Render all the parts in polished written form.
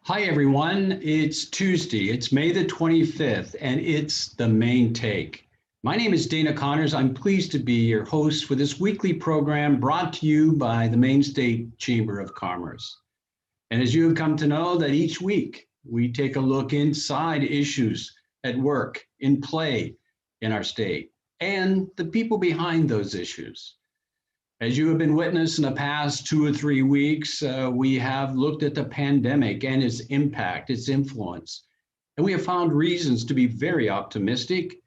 Hi, everyone. It's Tuesday. It's May the 25th, and it's the Maine Take. My name is Dana Connors. I'm pleased to be your host for this weekly program brought to you by the Maine State Chamber of Commerce. And as you have come to know, that each week we take a look inside issues at work, in play in our state, and the people behind those issues. As you have been witness in the past 2 or 3 weeks, we have looked at the pandemic and its impact, its influence, and we have found reasons to be very optimistic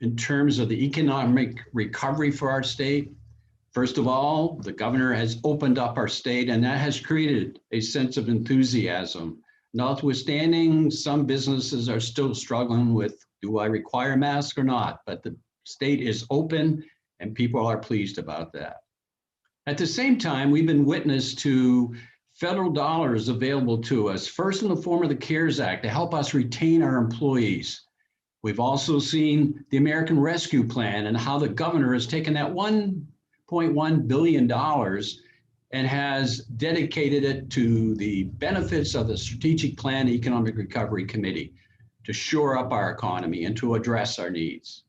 in terms of the economic recovery for our state. First of all, the governor has opened up our state, and that has created a sense of enthusiasm. Notwithstanding, some businesses are still struggling with, do I require a mask or not? But the state is open, and people are pleased about that. At the same time, we've been witness to federal dollars available to us, first in the form of the CARES Act to help us retain our employees. We've also seen the American Rescue Plan and how the governor has taken that $1.1 billion and has dedicated it to the benefits of the Strategic Plan Economic Recovery Committee to shore up our economy and to address our needs.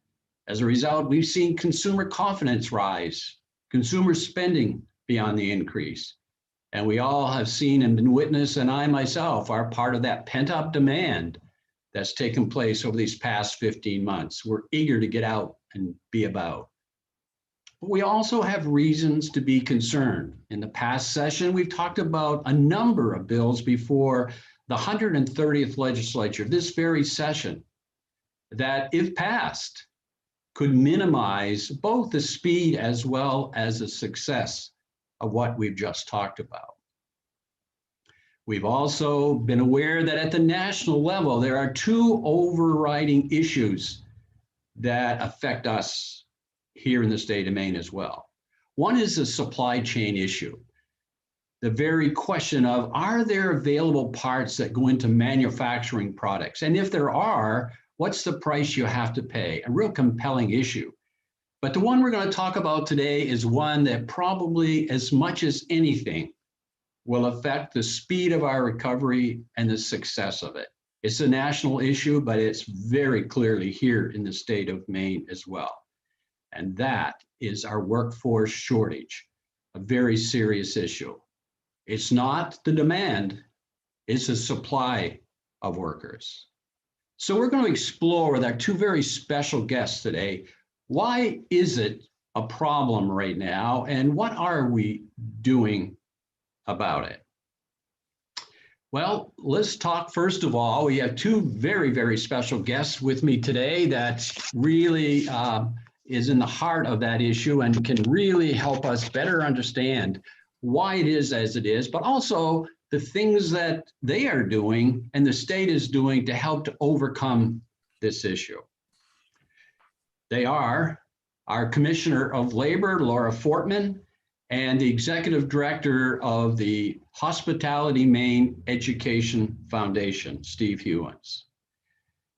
As a result, we've seen consumer confidence rise, consumer spending beyond the increase. And we all have seen and been witness, and I myself are part of that pent-up demand that's taken place over these past 15 months. We're eager to get out and be about. But we also have reasons to be concerned. In the past session, we've talked about a number of bills before the 130th legislature, this very session, that if passed, could minimize both the speed as well as the success of what we've just talked about. We've also been aware that at the national level, there are two overriding issues that affect us here in the state of Maine as well. One is the supply chain issue. The very question of, are there available parts that go into manufacturing products? And if there are, what's the price you have to pay? A real compelling issue. But the one we're going to talk about today is one that probably, as much as anything, will affect the speed of our recovery and the success of it. It's a national issue, but it's very clearly here in the state of Maine as well. And that is our workforce shortage, a very serious issue. It's not the demand, it's the supply of workers. So we're going to explore with our two very special guests today, why is it a problem right now and what are we doing about it? Well, let's talk first of all, we have two very, very special guests with me today that really is in the heart of that issue and can really help us better understand why it is as it is, but also the things that they are doing and the state is doing to help to overcome this issue. They are our Commissioner of Labor, Laura Fortman, and the Executive Director of the HospitalityMaine Education Foundation, Steve Hewins.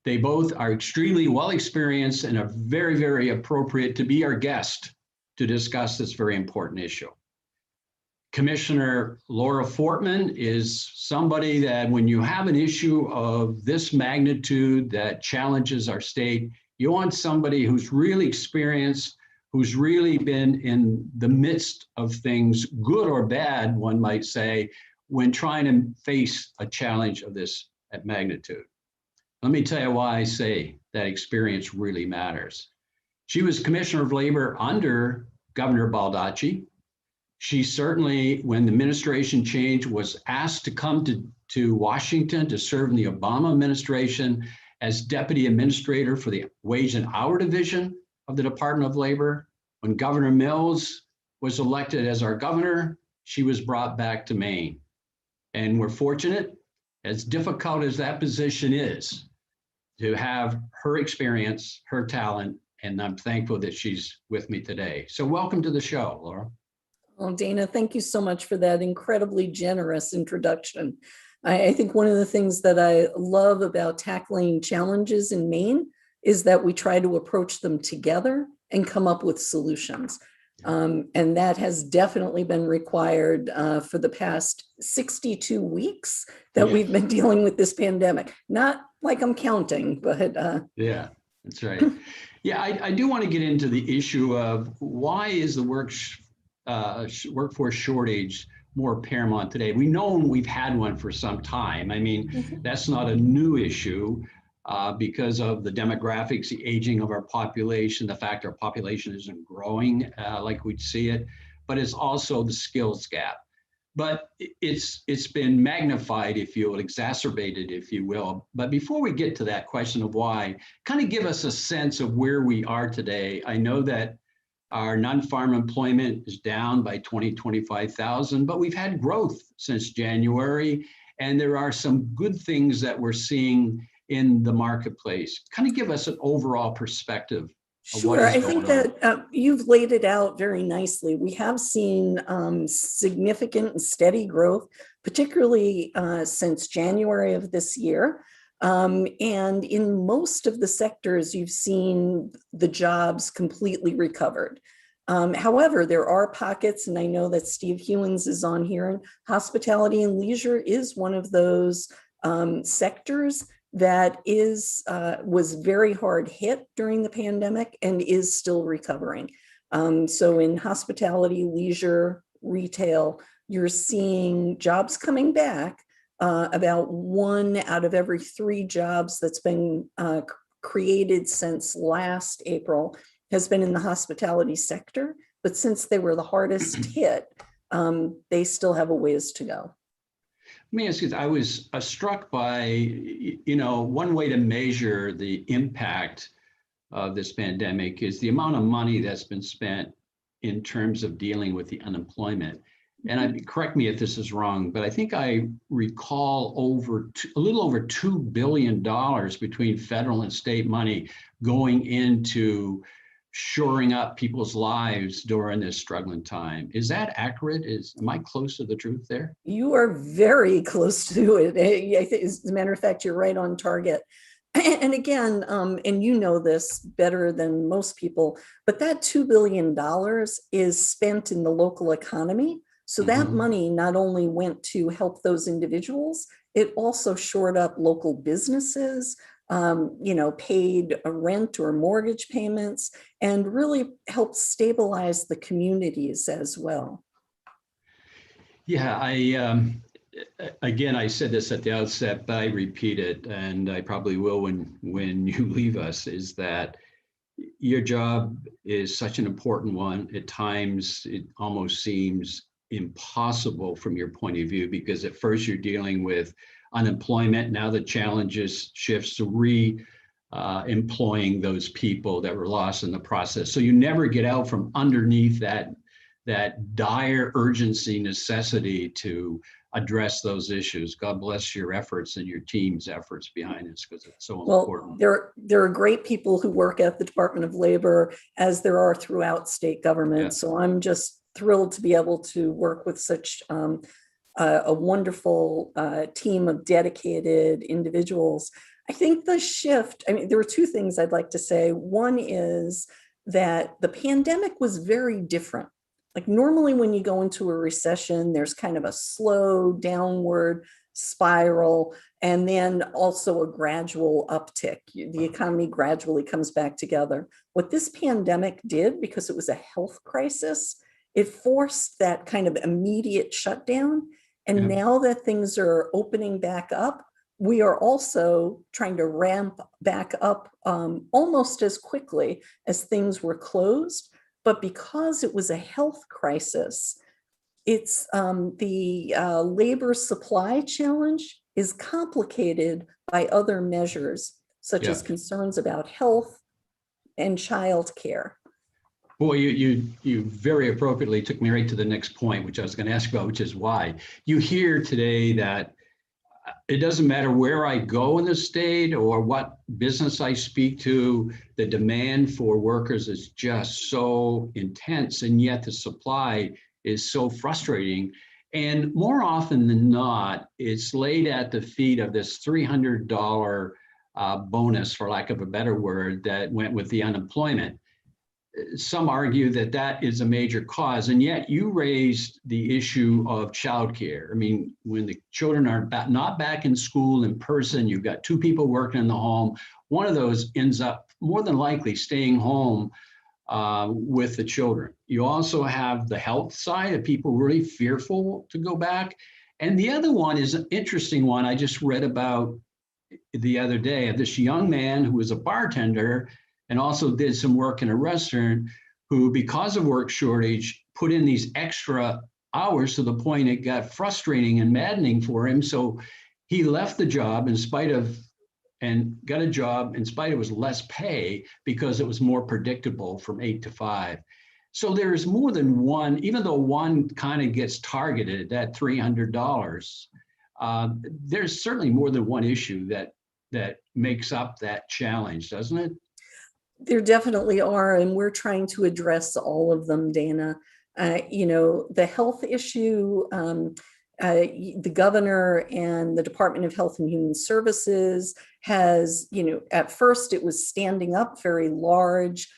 They both are extremely well experienced and are very, very appropriate to be our guest to discuss this very important issue. Commissioner Laura Fortman is somebody that when you have an issue of this magnitude that challenges our state, you want somebody who's really experienced, who's really been in the midst of things, good or bad, one might say, when trying to face a challenge of this magnitude. Let me tell you why I say that experience really matters. She was Commissioner of Labor under Governor Baldacci. She certainly, when the administration changed, was asked to come to Washington to serve in the Obama administration as Deputy Administrator for the Wage and Hour Division of the Department of Labor. When Governor Mills was elected as our governor, she was brought back to Maine. And we're fortunate, as difficult as that position is, to have her experience, her talent, and I'm thankful that she's with me today. So welcome to the show, Laura. Well, Dana, thank you so much for that incredibly generous introduction. I think one of the things that I love about tackling challenges in Maine is that we try to approach them together and come up with solutions. And that has definitely been required for the past 62 weeks that we've been dealing with this pandemic. Not like I'm counting, but yeah, that's right. Yeah, I do want to get into the issue of why is the workforce shortage more paramount today? We know we've had one for some time. I mean, that's not a new issue because of the demographics, the aging of our population, the fact our population isn't growing like we'd see it, but it's also the skills gap. But it's been magnified, if you will, exacerbated, if you will. But before we get to that question of why, kind of give us a sense of where we are today. I know that our non-farm employment is down by 25,000, but we've had growth since January, and there are some good things that we're seeing in the marketplace. Kind of give us an overall perspective. Sure, I think that you've laid it out very nicely. We have seen significant and steady growth, particularly since January of this year. And in most of the sectors, you've seen the jobs completely recovered. However, there are pockets, and I know that Steve Hewins is on here, and hospitality and leisure is one of those sectors that was very hard hit during the pandemic and is still recovering. So in hospitality, leisure, retail, you're seeing jobs coming back. About 1 out of every 3 jobs that's been created since last April has been in the hospitality sector. But since they were the hardest hit, they still have a ways to go. Let me ask you, I was struck by, one way to measure the impact of this pandemic is the amount of money that's been spent in terms of dealing with the unemployment. And correct me if this is wrong, but I think I recall a little over $2 billion between federal and state money going into shoring up people's lives during this struggling time. Is that accurate? Am I close to the truth there? You are very close to it. As a matter of fact, you're right on target. And again, and you know this better than most people, but that $2 billion is spent in the local economy. So that money not only went to help those individuals, it also shored up local businesses, paid a rent or mortgage payments, and really helped stabilize the communities as well. Yeah, I said this at the outset, but I repeat it, and I probably will when you leave us, is that your job is such an important one. At times, it almost seems impossible from your point of view, because at first you're dealing with unemployment. Now the challenges shifts to employing those people that were lost in the process. So you never get out from underneath that dire urgency necessity to address those issues. God bless your efforts and your team's efforts behind this, because it's so important. There are great people who work at the Department of Labor, as there are throughout state government. Yeah. So I'm just thrilled to be able to work with such a wonderful team of dedicated individuals. I think the shift, there were 2 things I'd like to say. One is that the pandemic was very different. Like normally when you go into a recession, there's kind of a slow downward spiral, and then also a gradual uptick. The economy gradually comes back together. What this pandemic did, because it was a health crisis, it forced that kind of immediate shutdown. And now that things are opening back up, we are also trying to ramp back up almost as quickly as things were closed. But because it was a health crisis, it's the labor supply challenge is complicated by other measures, such as concerns about health and childcare. Boy, you very appropriately took me right to the next point, which I was going to ask about, which is why. You hear today that it doesn't matter where I go in the state or what business I speak to, the demand for workers is just so intense, and yet the supply is so frustrating. And more often than not, it's laid at the feet of this $300 bonus, for lack of a better word, that went with the unemployment. some argue that that is a major cause, and yet you raised the issue of childcare. I mean, when the children are not back in school in person, you've got two people working in the home. One of those ends up more than likely staying home with the children. You also have the health side of people really fearful to go back. And the other one is an interesting one I just read about the other day of this young man who was a bartender and also did some work in a restaurant, who, because of work shortage, put in these extra hours to the point it got frustrating and maddening for him. So he left the job and got a job in spite of it was less pay because it was more predictable from 8 to 5. So there's more than one, even though one kind of gets targeted at $300, there's certainly more than one issue that makes up that challenge, doesn't it? There definitely are, and we're trying to address all of them, Dana. The health issue, the governor and the Department of Health and Human Services has, at first it was standing up very large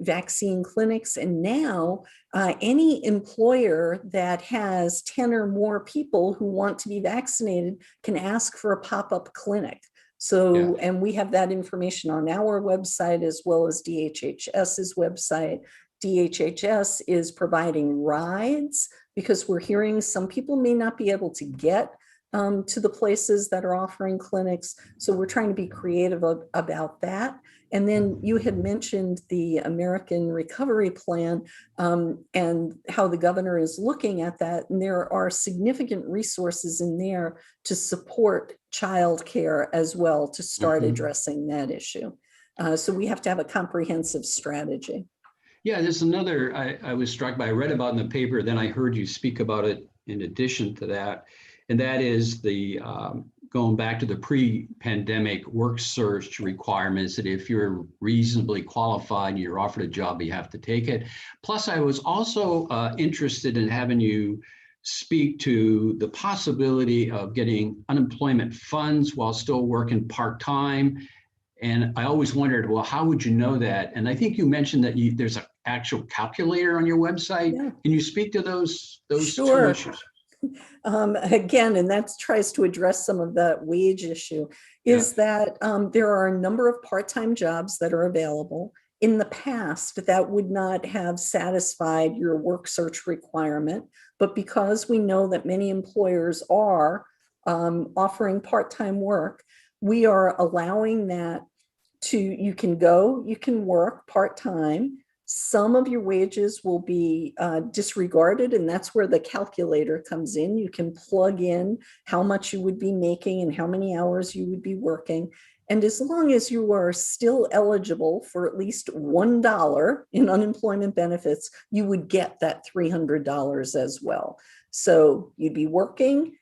vaccine clinics, and now any employer that has 10 or more people who want to be vaccinated can ask for a pop-up clinic. So, and we have that information on our website as well as DHHS's website. DHHS is providing rides because we're hearing some people may not be able to get to the places that are offering clinics. So we're trying to be creative about that. And then you had mentioned the American Recovery Plan and how the governor is looking at that. And there are significant resources in there to support childcare as well to start addressing that issue. So we have to have a comprehensive strategy. Yeah, there's another I was struck by. I read about in the paper, then I heard you speak about it in addition to that, and that is the going back to the pre-pandemic work search requirements, that if you're reasonably qualified and you're offered a job, you have to take it. Plus, I was also interested in having you speak to the possibility of getting unemployment funds while still working part-time. And I always wondered, well, how would you know that? And I think you mentioned that there's an actual calculator on your website. Yeah. Can you speak to those Sure. two issues? Again, and that tries to address some of that wage issue, is that there are a number of part-time jobs that are available. In the past, that would not have satisfied your work search requirement, but because we know that many employers are offering part-time work, we are allowing that you can work part-time. Some of your wages will be disregarded, and that's where the calculator comes in. You can plug in how much you would be making and how many hours you would be working. And as long as you are still eligible for at least $1 in unemployment benefits, you would get that $300 as well. So you'd be working.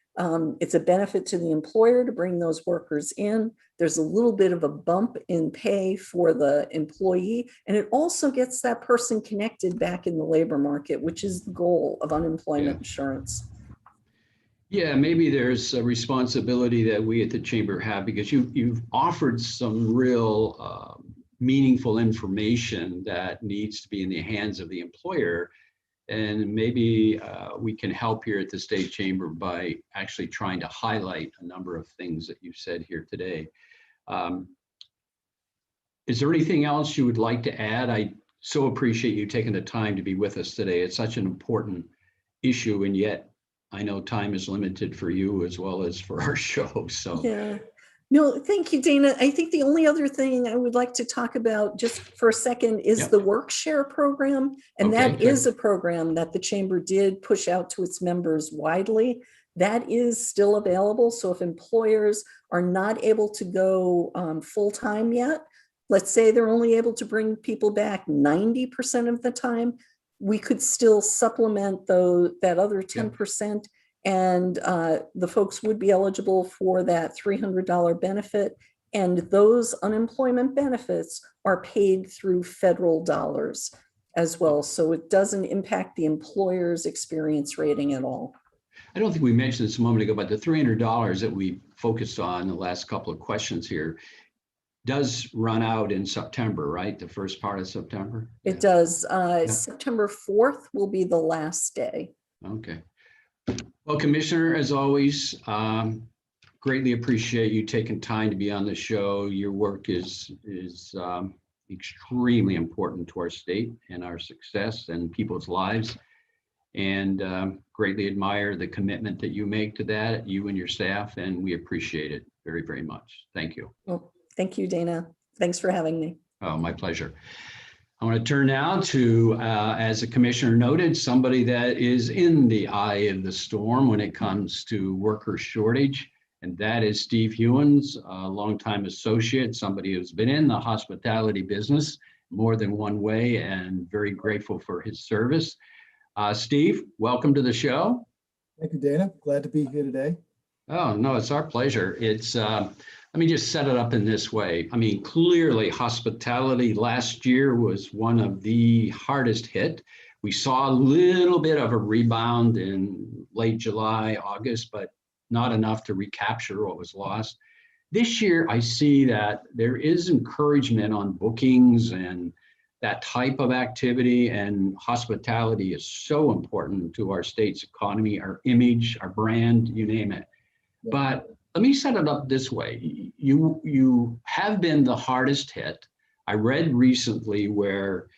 It's a benefit to the employer to bring those workers in. There's a little bit of a bump in pay for the employee, and it also gets that person connected back in the labor market, which is the goal of unemployment insurance. Yeah, maybe there's a responsibility that we at the Chamber have, because you've offered some real meaningful information that needs to be in the hands of the employer. And maybe we can help here at the State Chamber by actually trying to highlight a number of things that you've said here today. Is there anything else you would like to add? I so appreciate you taking the time to be with us today. It's such an important issue, and yet I know time is limited for you as well as for our show. So yeah. No, thank you, Dana. I think the only other thing I would like to talk about just for a second is the WorkShare program. And that is a program that the Chamber did push out to its members widely. That is still available. So if employers are not able to go full-time yet, let's say they're only able to bring people back 90% of the time, we could still supplement that other 10%. And the folks would be eligible for that $300 benefit. And those unemployment benefits are paid through federal dollars as well. So it doesn't impact the employer's experience rating at all. I don't think we mentioned this a moment ago, but the $300 that we focused on the last couple of questions here, does run out in September, right? The first part of September? It does. Yeah. September 4th will be the last day. Okay. Well, Commissioner, as always, greatly appreciate you taking time to be on the show. Your work is extremely important to our state and our success and people's lives. And greatly admire the commitment that you make to that, you and your staff, and we appreciate it very, very much. Thank you. Well, thank you, Dana. Thanks for having me. Oh, my pleasure. I want to turn now to, as the commissioner noted, somebody that is in the eye of the storm when it comes to worker shortage, and that is Steve Hewins, a longtime associate, somebody who's been in the hospitality business more than one way, and very grateful for his service. Steve, welcome to the show. Thank you, Dana. Glad to be here today. Oh, no, it's our pleasure. It's, let me just set it up in this way. I mean, clearly hospitality last year was one of the hardest hit. We saw a little bit of a rebound in late July, August, but not enough to recapture what was lost. This year, I see that there is encouragement on bookings and that type of activity, and hospitality is so important to our state's economy, our image, our brand, you name it. But let me set it up this way. You have been the hardest hit. I read recently where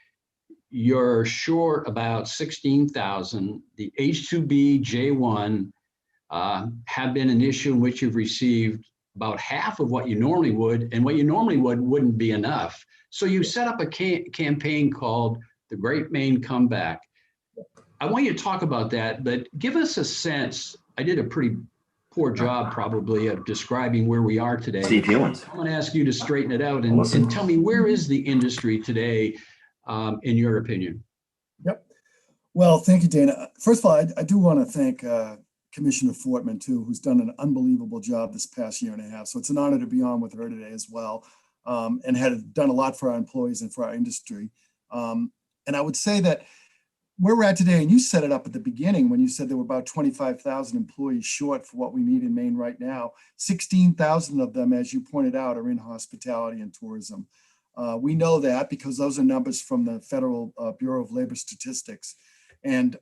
you're short about 16,000. The H-2B J1 have been an issue in which you've received about half of what you normally would, and what you normally would wouldn't be enough. So you set up a campaign called the Great Maine Comeback. I want you to talk about that, but give us a sense. I did a pretty poor job probably of describing where we are today. Steve Hewins. I'm going to ask you to straighten it out and tell me, where is the industry today, in your opinion? Yep. Well, thank you, Dana. First of all, I do want to thank Commissioner Fortman, too, who's done an unbelievable job this past year and a half. So it's an honor to be on with her today as well, and had done a lot for our employees and for our industry. And I would say that where we're at today, and you set it up at the beginning when you said there were about 25,000 employees short for what we need in Maine right now. 16,000 of them, as you pointed out, are in hospitality and tourism. We know that because those are numbers from the Federal Bureau of Labor Statistics. And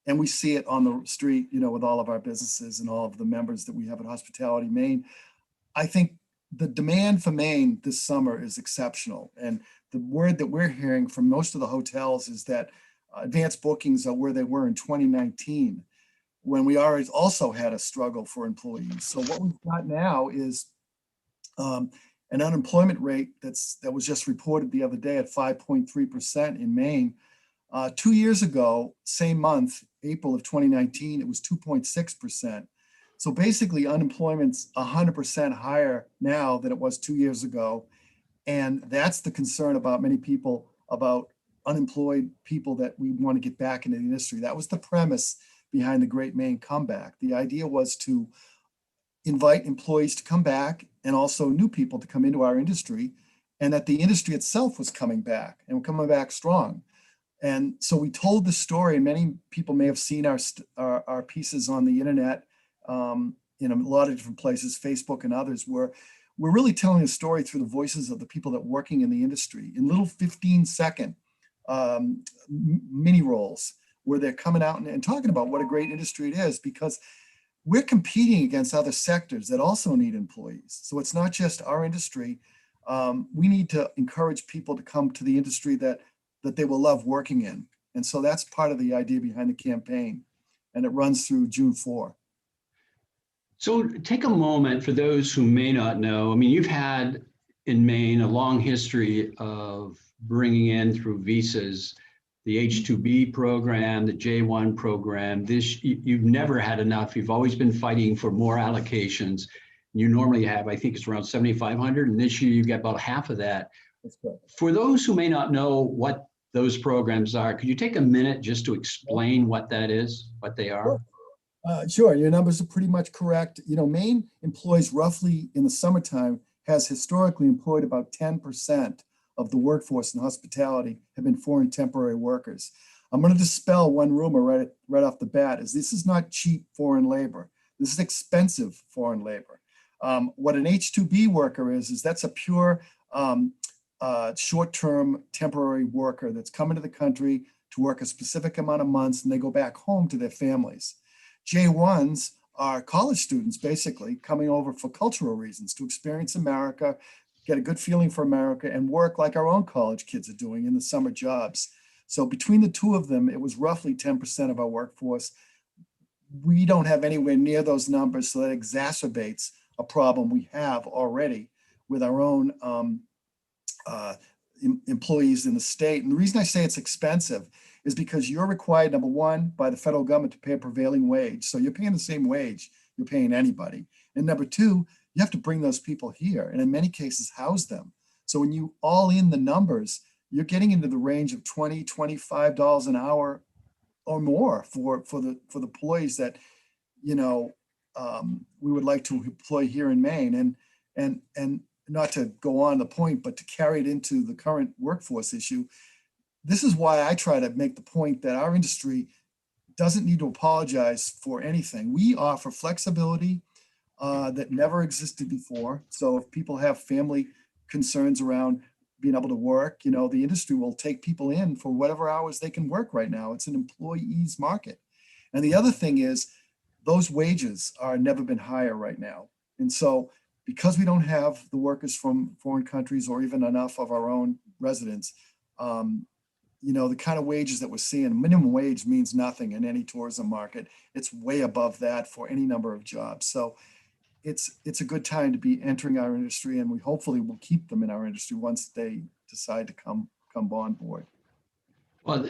we see it on the street, you know, with all of our businesses and all of the members that we have at HospitalityMaine. I think the demand for Maine this summer is exceptional. And the word that we're hearing from most of the hotels is that advanced bookings are where they were in 2019, when we already also had a struggle for employees. So what we've got now is an unemployment rate that was just reported the other day at 5.3% in Maine. 2 years ago, same month, April of 2019, it was 2.6%. So basically unemployment's 100% higher now than it was 2 years ago. And that's the concern about many people, about unemployed people that we want to get back into the industry. That was the premise behind the Great Maine Comeback. The idea was to invite employees to come back and also new people to come into our industry, and that the industry itself was coming back and coming back strong. And so we told the story, and many people may have seen our pieces on the internet, in a lot of different places, Facebook and others, where we're really telling a story through the voices of the people that are working in the industry in little 15-second mini roles, where they're coming out and talking about what a great industry it is, because we're competing against other sectors that also need employees. So it's not just our industry. We need to encourage people to come to the industry that they will love working in. And so that's part of the idea behind the campaign. And it runs through June 4. So take a moment for those who may not know. I mean, you've had in Maine a long history of bringing in through visas the H-2B program, the J-1 program. You've never had enough. You've always been fighting for more allocations. You normally have, I think it's around 7,500, and this year you get about half of that. That's correct. For those who may not know what those programs are, could you take a minute just to explain what that is, what they are? Sure, your numbers are pretty much correct. You know, Maine employs roughly in the summertime, has historically employed about 10% of the workforce in hospitality have been foreign temporary workers. I'm going to dispel one rumor right off the bat, is this is not cheap foreign labor. This is expensive foreign labor. What an H-2B worker is that's a pure short-term temporary worker that's coming to the country to work a specific amount of months, and they go back home to their families. J-1s are college students, basically, coming over for cultural reasons, to experience America, get a good feeling for America, and work like our own college kids are doing in the summer jobs. So between the two of them, it was roughly 10% of our workforce. We don't have anywhere near those numbers, so that exacerbates a problem we have already with our own employees in the state. And the reason I say it's expensive is because you're required, number one, by the federal government to pay a prevailing wage. So you're paying the same wage you're paying anybody. And number two, you have to bring those people here, and in many cases house them. So when you all in the numbers, you're getting into the range of $20, $25 an hour or more for the employees that, you know, we would like to employ here in Maine. And not to go on the point, but to carry it into the current workforce issue, this is why I try to make the point that our industry doesn't need to apologize for anything. We offer flexibility that never existed before. So if people have family concerns around being able to work, you know, the industry will take people in for whatever hours they can work right now. It's an employee's market. And the other thing is, those wages are never been higher right now. And so because we don't have the workers from foreign countries or even enough of our own residents, you know, the kind of wages that we're seeing, minimum wage means nothing in any tourism market. It's way above that for any number of jobs. So it's a good time to be entering our industry, and we hopefully will keep them in our industry once they decide to come on board. Well,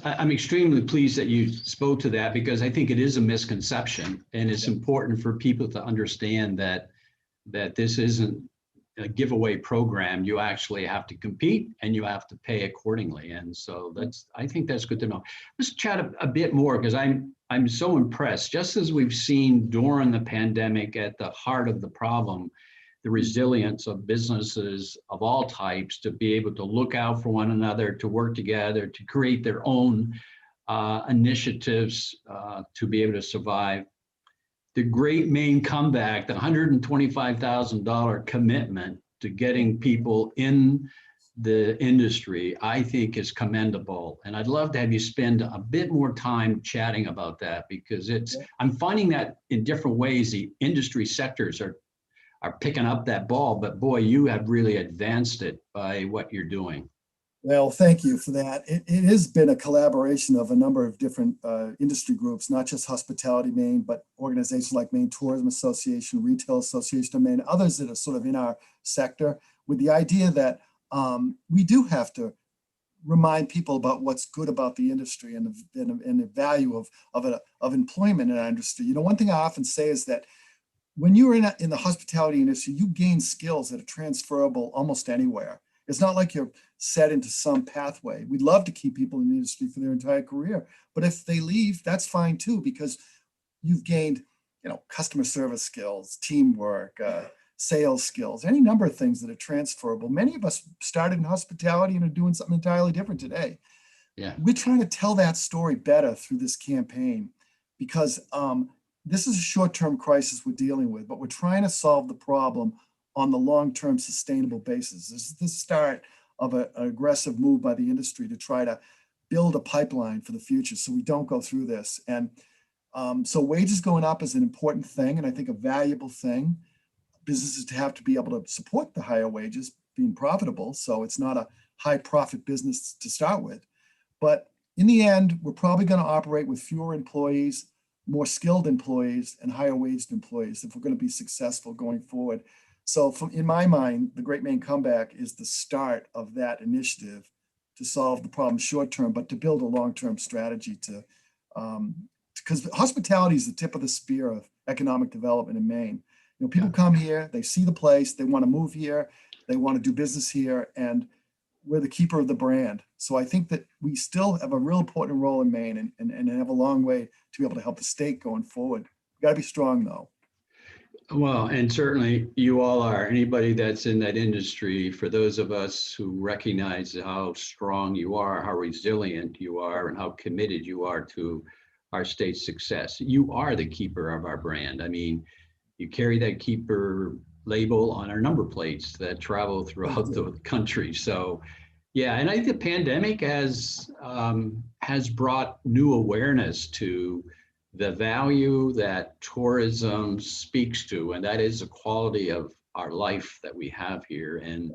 I'm extremely pleased that you spoke to that, because I think it is a misconception, and it's important for people to understand that this isn't a giveaway program. You actually have to compete and you have to pay accordingly. And so I think that's good to know. Let's chat a bit more, because I'm so impressed. Just as we've seen during the pandemic, at the heart of the problem, the resilience of businesses of all types to be able to look out for one another, to work together, to create their own initiatives to be able to survive. The Great Maine Comeback, the $125,000 commitment to getting people in the industry, I think is commendable. And I'd love to have you spend a bit more time chatting about that, because I'm finding that in different ways, the industry sectors are picking up that ball, but boy, you have really advanced it by what you're doing. Well, thank you for that. It has been a collaboration of a number of different industry groups, not just HospitalityMaine, but organizations like Maine Tourism Association, Retail Association of Maine, others that are sort of in our sector, with the idea that we do have to remind people about what's good about the industry and the value of employment in our industry. You know, one thing I often say is that when you're in the hospitality industry, you gain skills that are transferable almost anywhere. It's not like you're set into some pathway. We'd love to keep people in the industry for their entire career, but if they leave, that's fine too, because you've gained, you know, customer service skills, teamwork, sales skills, any number of things that are transferable. Many of us started in hospitality and are doing something entirely different today. Yeah, we're trying to tell that story better through this campaign, because this is a short-term crisis we're dealing with, but we're trying to solve the problem on the long-term sustainable basis. This is the start of an aggressive move by the industry to try to build a pipeline for the future so we don't go through this. And so wages going up is an important thing, and I think a valuable thing. Businesses have to be able to support the higher wages, being profitable, so it's not a high profit business to start with. But in the end, we're probably going to operate with fewer employees, more skilled employees, and higher waged employees if we're going to be successful going forward. So in my mind, the Great Maine Comeback is the start of that initiative to solve the problem short term, but to build a long-term strategy to, because hospitality is the tip of the spear of economic development in Maine. You know, people come here, they see the place, they want to move here, they want to do business here, and we're the keeper of the brand. So I think that we still have a real important role in Maine and have a long way to be able to help the state going forward. We got to be strong though. Well, and certainly you all are. Anybody that's in that industry, for those of us who recognize how strong you are, how resilient you are, and how committed you are to our state's success, you are the keeper of our brand. I mean, you carry that keeper label on our number plates that travel throughout the country. So yeah, and I think the pandemic has brought new awareness to the value that tourism speaks to, and that is the quality of our life that we have here. And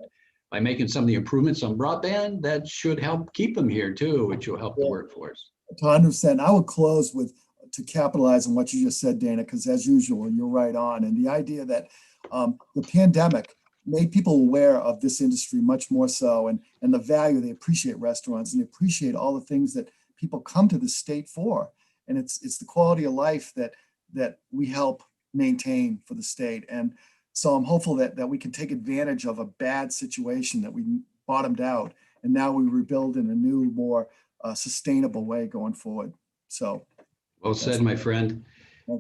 by making some of the improvements on broadband, that should help keep them here too, which will help the workforce. 100%. I would close with, to capitalize on what you just said, Dana, because as usual, you're right on. And the idea that the pandemic made people aware of this industry much more so, and the value. They appreciate restaurants and they appreciate all the things that people come to the state for. And it's the quality of life that we help maintain for the state. And so I'm hopeful that we can take advantage of a bad situation that we bottomed out, and now we rebuild in a new, more sustainable way going forward. So well said, my friend.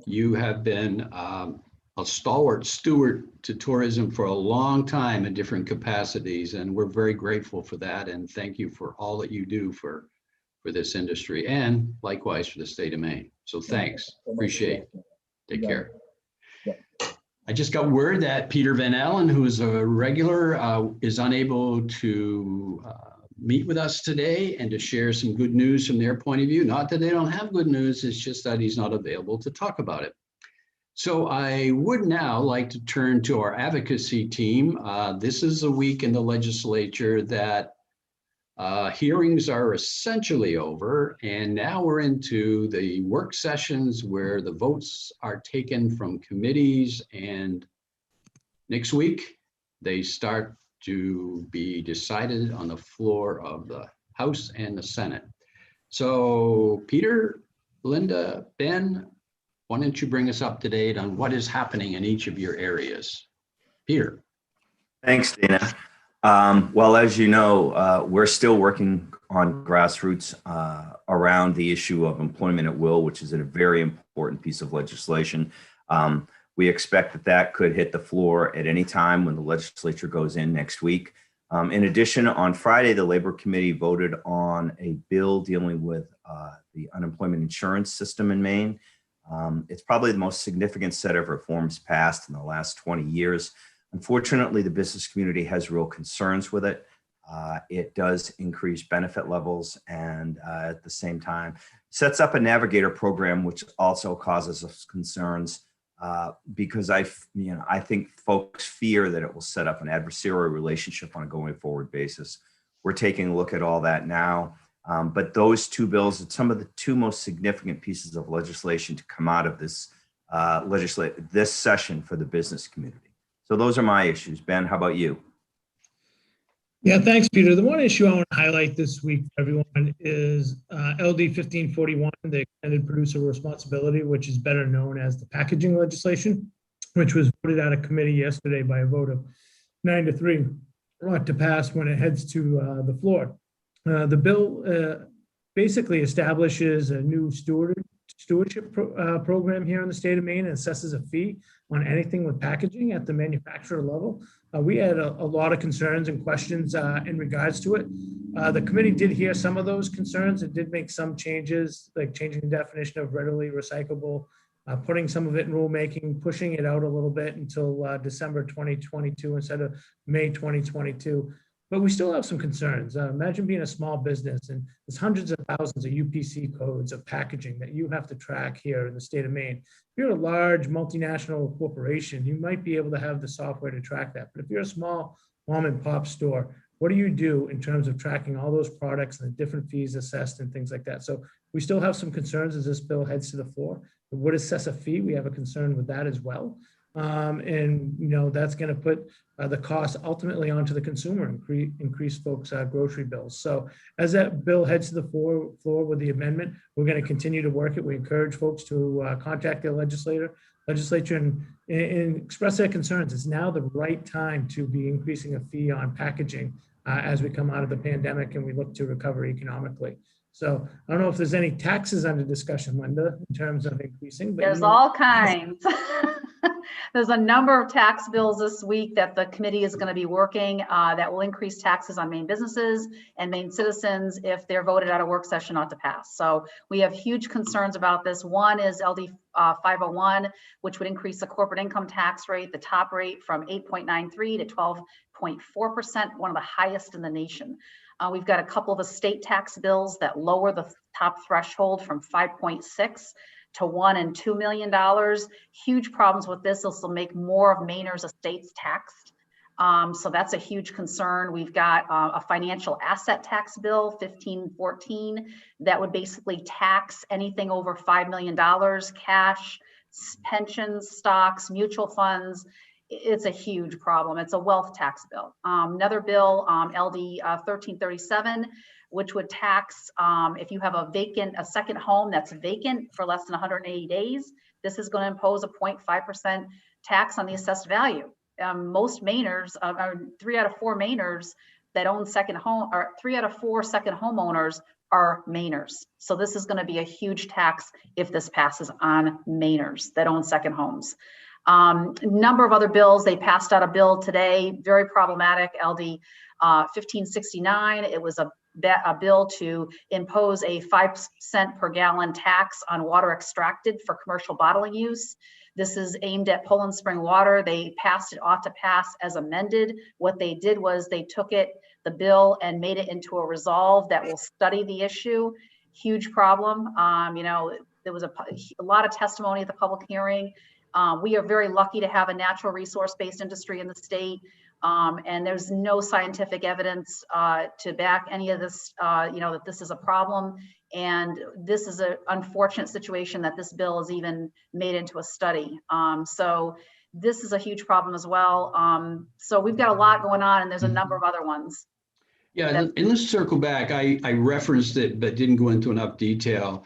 You have been a stalwart steward to tourism for a long time in different capacities, and we're very grateful for that. And thank you for all that you do for this industry, and likewise for the state of Maine. So thanks, appreciate it. Take care. I just got word that Peter Van Allen, who is a regular, is unable to meet with us today and to share some good news from their point of view. Not that they don't have good news, it's just that he's not available to talk about it. So I would now like to turn to our advocacy team. This is a week in the legislature that hearings are essentially over, and now we're into the work sessions where the votes are taken from committees, and next week they start to be decided on the floor of the House and the Senate. So Peter, Linda, Ben, why don't you bring us up to date on what is happening in each of your areas? Peter. Thanks, Dana. Well, as you know, we're still working on grassroots around the issue of employment at will, which is a very important piece of legislation. We expect that could hit the floor at any time when the legislature goes in next week. In addition, on Friday, the Labor Committee voted on a bill dealing with the unemployment insurance system in Maine. It's probably the most significant set of reforms passed in the last 20 years. Unfortunately, the business community has real concerns with it. It does increase benefit levels, and at the same time sets up a navigator program, which also causes us concerns because I think folks fear that it will set up an adversarial relationship on a going forward basis. We're taking a look at all that now, but those two bills are some of the two most significant pieces of legislation to come out of this this session for the business community. So those are my issues. Ben, how about you? Yeah, thanks, Peter. The one issue I want to highlight this week, everyone, is LD 1541, the extended producer responsibility, which is better known as the packaging legislation, which was voted out of committee yesterday by a vote of 9-3, brought to pass when it heads to the floor. The bill basically establishes a new stewardship program here in the state of Maine and assesses a fee on anything with packaging at the manufacturer level. We had a lot of concerns and questions in regards to it. The committee did hear some of those concerns. It did make some changes, like changing the definition of readily recyclable, putting some of it in rulemaking, pushing it out a little bit until December 2022 instead of May 2022. But we still have some concerns. Imagine being a small business and there's hundreds of thousands of UPC codes of packaging that you have to track here in the state of Maine. If you're a large multinational corporation, you might be able to have the software to track that. But if you're a small mom and pop store, what do you do in terms of tracking all those products and the different fees assessed and things like that? So we still have some concerns as this bill heads to the floor. It would assess a fee. We have a concern with that as well. And that's going to put the cost ultimately onto the consumer and increase folks' grocery bills. So as that bill heads to the floor with the amendment, we're going to continue to work it. We encourage folks to contact their legislature and express their concerns. It's now the right time to be increasing a fee on packaging as we come out of the pandemic and we look to recover economically. So I don't know if there's any taxes under discussion, Linda, in terms of increasing. But there's all kinds. There's a number of tax bills this week that the committee is going to be working that will increase taxes on Maine businesses and Maine citizens if they're voted at a work session not to pass. So we have huge concerns about this. One is LD 501, which would increase the corporate income tax rate, the top rate from 8.93 to 12.4%, one of the highest in the nation. We've got a couple of estate tax bills that lower the top threshold from 5.6 to $1 and $2 million. Huge problems with this. This will make more of Mainers' estates taxed. So that's a huge concern. We've got a financial asset tax bill, 1514, that would basically tax anything over $5 million, cash, pensions, stocks, mutual funds. It's a huge problem. It's a wealth tax bill. Another bill, LD 1337, which would tax if you have a second home that's vacant for less than 180 days. This is going to impose a 0.5% tax on the assessed value. Most Mainers, 3 out of 4 Mainers that own second home, or 3 out of 4 second homeowners are Mainers. So this is going to be a huge tax if this passes on Mainers that own second homes. Number of other bills. They passed out a bill today, very problematic, LD 1569. It was a bill to impose a 5 cent per gallon tax on water extracted for commercial bottling use. This is aimed at Poland Spring water. They passed it, ought to pass as amended. What they did was they took the bill and made it into a resolve that will study the issue. Huge problem. There was a lot of testimony at the public hearing. We are very lucky to have a natural resource-based industry in the state, and there's no scientific evidence to back any of this, that this is a problem. And this is an unfortunate situation that this bill is even made into a study. So this is a huge problem as well. So we've got a lot going on, and there's a number of other ones. Yeah, and let's circle back. I referenced it, but didn't go into enough detail.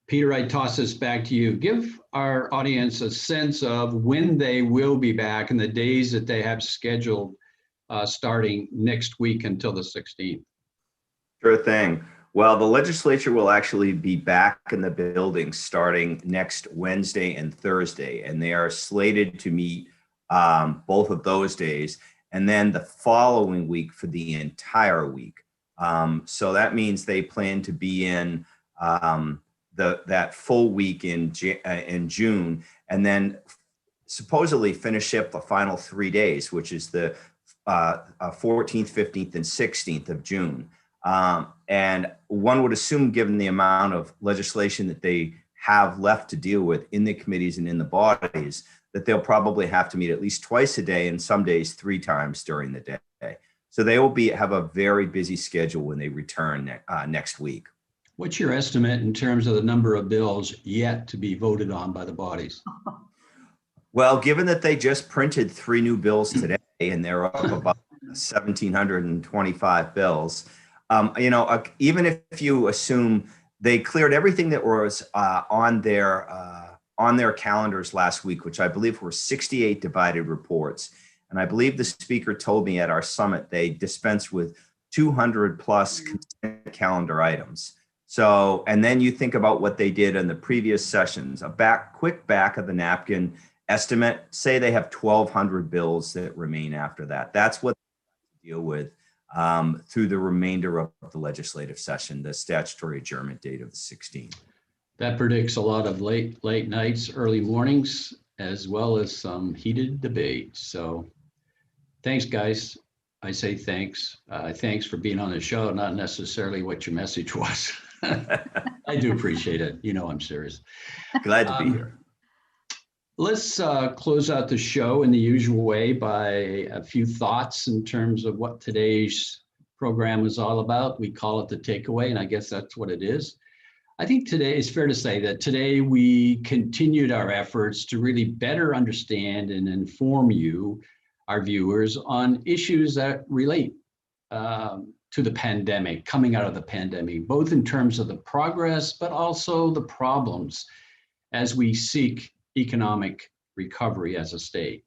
Peter, I toss this back to you. Give our audience a sense of when they will be back and the days that they have scheduled starting next week until the 16th. Sure thing. Well, the legislature will actually be back in the building starting next Wednesday and Thursday, and they are slated to meet both of those days, and then the following week for the entire week. So that means they plan to be in that full week in June, and then supposedly finish up the final 3 days, which is the 14th, 15th, and 16th of June. And one would assume, given the amount of legislation that they have left to deal with in the committees and in the bodies, that they'll probably have to meet at least twice a day, and some days 3 times during the day. So they will have a very busy schedule when they return next week. What's your estimate in terms of the number of bills yet to be voted on by the bodies? Well, given that they just printed 3 new bills today, and they're up about 1,725 bills, even if you assume they cleared everything that was on their calendars last week, which I believe were 68 divided reports, and I believe the speaker told me at our summit they dispensed with 200 plus consent calendar items. So, and then you think about what they did in the previous sessions, quick back of the napkin estimate, say they have 1,200 bills that remain after that. That's what they deal with through the remainder of the legislative session, the statutory adjournment date of the 16th. That predicts a lot of late nights, early mornings, as well as some heated debate. So thanks, guys. I say thanks. Thanks for being on the show, not necessarily what your message was. I do appreciate it. I'm serious. Glad to be here. Let's close out the show in the usual way by a few thoughts in terms of what today's program is all about. We call it the takeaway, and I guess that's what it is. I think today, it's fair to say that today we continued our efforts to really better understand and inform you, our viewers, on issues that relate to the pandemic, coming out of the pandemic, both in terms of the progress, but also the problems as we seek economic recovery as a state.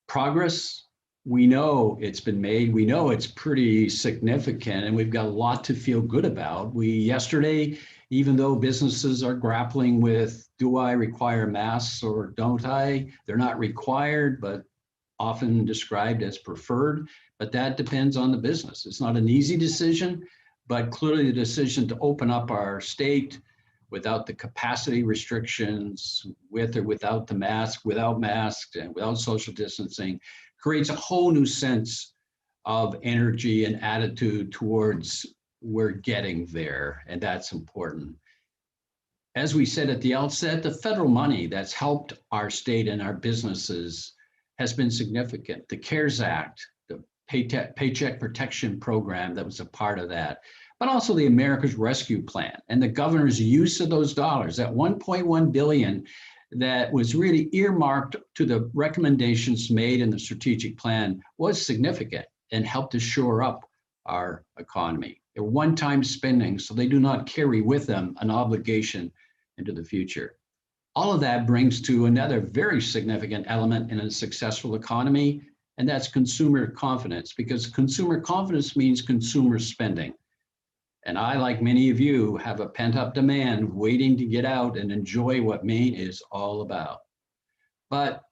Progress, we know it's been made. We know it's pretty significant, and we've got a lot to feel good about. Yesterday even though businesses are grappling with, do I require masks or don't I? They're not required, but often described as preferred, but that depends on the business. It's not an easy decision, but clearly the decision to open up our state without the capacity restrictions, with or without the mask, without masks and without social distancing, creates a whole new sense of energy and attitude towards we're getting there, and that's important. As we said at the outset, the federal money that's helped our state and our businesses has been significant. The CARES Act, the Paycheck Protection Program that was a part of that, but also the America's Rescue Plan and the governor's use of those dollars, that $1.1 billion that was really earmarked to the recommendations made in the strategic plan was significant and helped to shore up our economy. They're one-time spending, so they do not carry with them an obligation into the future. All of that brings to another very significant element in a successful economy, and that's consumer confidence, because consumer confidence means consumer spending. And I, like many of you, have a pent-up demand waiting to get out and enjoy what Maine is all about. But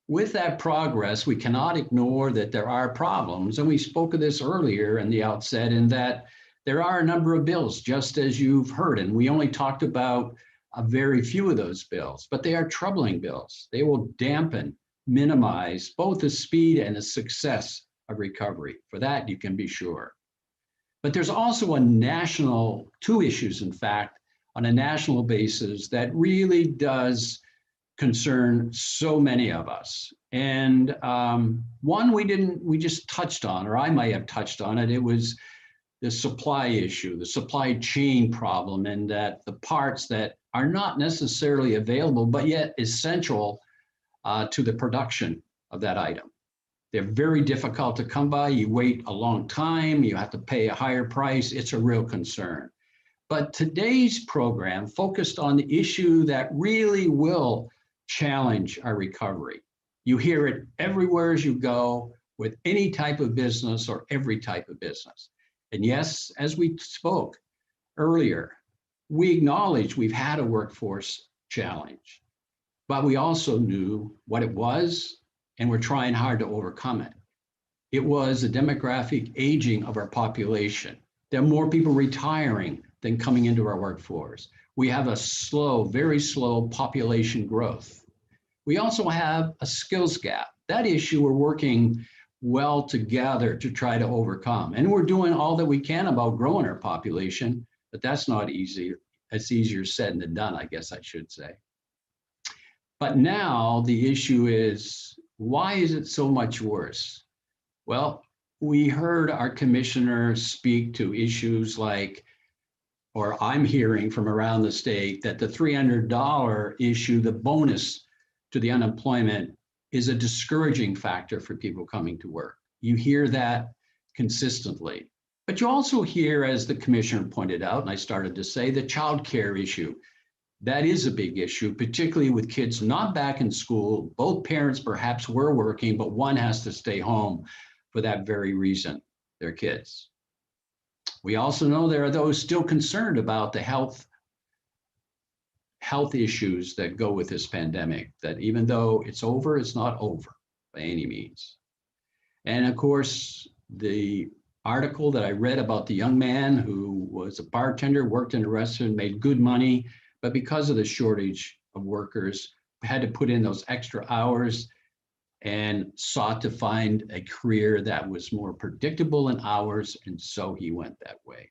with that progress, we cannot ignore that there are problems, and we spoke of this earlier in the outset, in that there are a number of bills, just as you've heard, and we only talked about a very few of those bills, but they are troubling bills. They will dampen, minimize both the speed and the success of recovery. For that, you can be sure. But there's also two issues, in fact, on a national basis that really does concern so many of us. And one we just touched on, or I might have touched on it. It was the supply issue, the supply chain problem, and that the parts that are not necessarily available, but yet essential to the production of that item. They're very difficult to come by. You wait a long time, you have to pay a higher price. It's a real concern. But today's program focused on the issue that really will challenge our recovery. You hear it everywhere as you go, with any type of business or every type of business. And yes, as we spoke earlier, we acknowledge we've had a workforce challenge, but we also knew what it was, and we're trying hard to overcome it. It was the demographic aging of our population. There are more people retiring than coming into our workforce. We have a slow, very slow population growth. We also have a skills gap. That issue we're working well together to try to overcome. And we're doing all that we can about growing our population, but that's not easy. It's easier said than done, I guess I should say. But now the issue is, why is it so much worse? Well, we heard our commissioner speak to issues like, or I'm hearing from around the state, that the $300 issue, the bonus to the unemployment, is a discouraging factor for people coming to work. You hear that consistently. But you also hear, as the commissioner pointed out, and I started to say, the child care issue. That is a big issue, particularly with kids not back in school. Both parents perhaps were working, but one has to stay home for that very reason, their kids. We also know there are those still concerned about the health issues that go with this pandemic, that even though it's over, it's not over by any means. And of course, the article that I read about the young man who was a bartender, worked in a restaurant, made good money, but because of the shortage of workers, had to put in those extra hours and sought to find a career that was more predictable in hours, and so he went that way.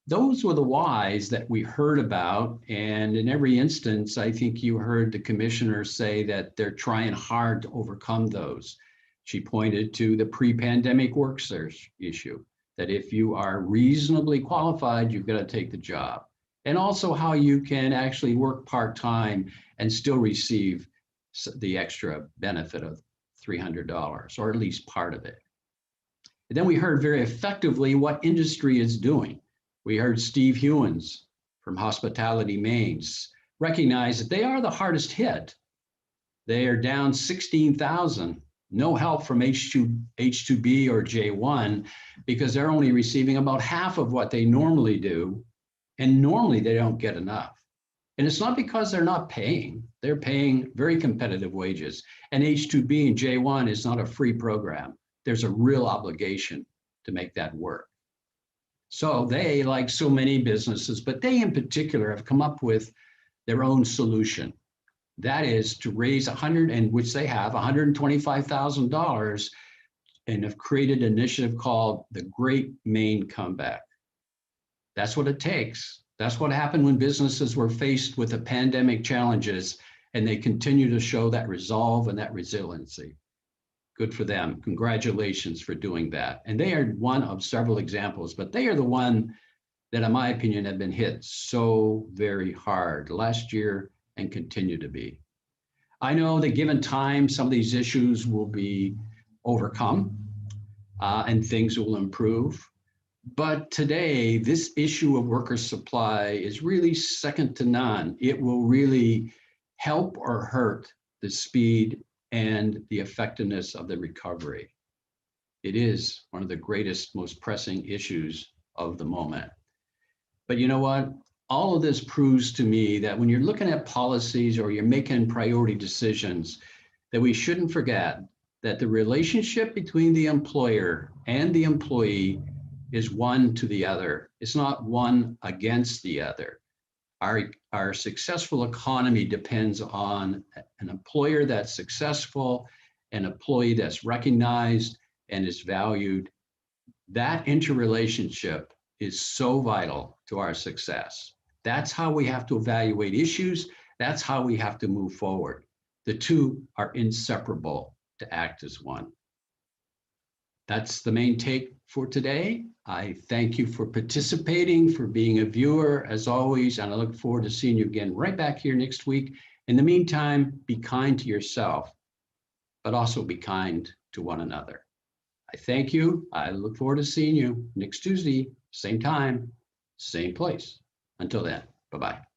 Those were the whys that we heard about, and in every instance, I think you heard the commissioner say that they're trying hard to overcome those. She pointed to the pre-pandemic work search issue, that if you are reasonably qualified, you've got to take the job. And also how you can actually work part-time and still receive the extra benefit of $300, or at least part of it. And then we heard very effectively what industry is doing. We heard Steve Hewins from HospitalityMaine recognize that they are the hardest hit. They are down 16,000, no help from H2B or J1, because they're only receiving about half of what they normally do And normally they don't get enough. And it's not because they're not paying. They're paying very competitive wages. And H-2B and J-1 is not a free program. There's a real obligation to make that work. So they, like so many businesses, but they in particular have come up with their own solution. That is to raise which they have, $125,000, and have created an initiative called the Great Maine Comeback. That's what it takes. That's what happened when businesses were faced with the pandemic challenges, and they continue to show that resolve and that resiliency. Good for them. Congratulations for doing that. And they are one of several examples, but they are the one that, in my opinion, have been hit so very hard last year and continue to be. I know that given time, some of these issues will be overcome and things will improve. But today, this issue of worker supply is really second to none. It will really help or hurt the speed and the effectiveness of the recovery. It is one of the greatest, most pressing issues of the moment. But you know what? All of this proves to me that when you're looking at policies or you're making priority decisions, that we shouldn't forget that the relationship between the employer and the employee is one to the other. It's not one against the other. Our successful economy depends on an employer that's successful, an employee that's recognized and is valued. That interrelationship is so vital to our success. That's how we have to evaluate issues. That's how we have to move forward. The two are inseparable to act as one. That's the main take for today. I thank you for participating, for being a viewer as always, and I look forward to seeing you again right back here next week. In the meantime, be kind to yourself, but also be kind to one another. I thank you. I look forward to seeing you next Tuesday, same time, same place. Until then, bye-bye.